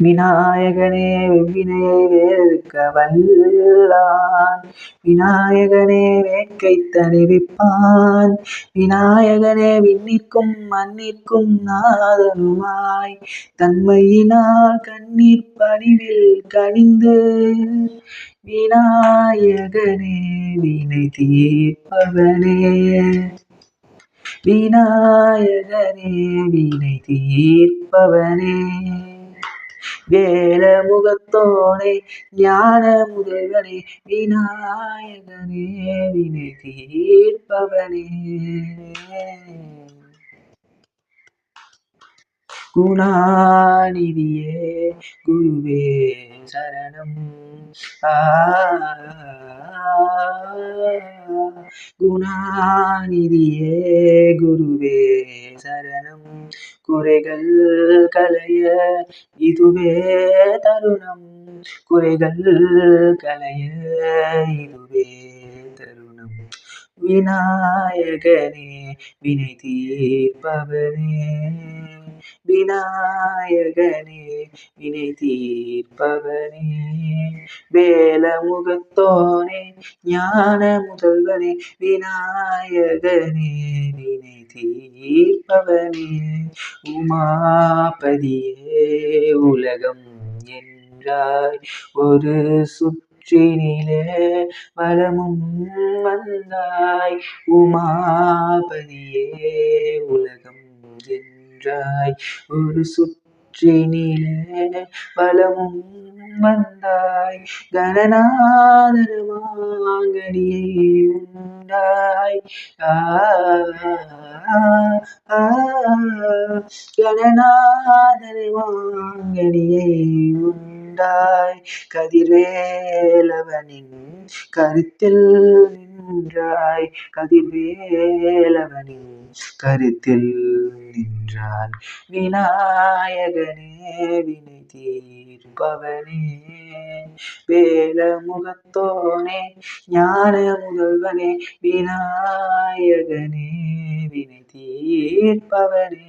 விநாயகனே வெவ்வினையை வேறறுக்க வல்லான். விநாயகனே வேட்கை தணிவிப்பான். விநாயகனே விண்ணிற்கும் மண்ணிற்கும் நாதனுமாய் தன்மையினால் கண்ணீர் பணிவில் கனிந்து. விநாயகனே வினை தீர்ப்பவனே. விநாயகனே வினை தீர்ப்பவனே. வேல முகத்தோனே ஞான முதல்வனே. விநாயகனே வினை தீர்ப்பவனே. குணாநிதியே குருவே சரணம். குணாநிதியே குருவே சரணம். குறைகள் களைய இதுவே தருணம். குறைகள் களைய இதுவே தருணம். விநாயகனே வினை தீர்ப்பவனே. விநாயகனே வினை தீர்ப்பவனே. வேல முகத்தோனே ஞான முதல்வனே. விநாயகனே வினை தீர்ப்பவனே. உமாபதியே உலகம் என்றாய் ஒரு சுற்றினிலே வலமும் வந்தாய். உமாபதியே உலகம் என்றாய் ஒரு சுற்றினிலே வலமும் வந்தாய். கணநாதன மாங்கனியை உண்டாய். கணநாதன மாங்கனியை உண்டாய். கதிர்வேலவனின் கருத்தில் நின்றாய். கதிர்வேலவனின் கருத்தில் நின்றான். விநாயகனே வினை தீர்ப்பவனே. வேல முகத்தோனே ஞான முதல்வனே. விநாயகனே வினை தீர்ப்பவனே.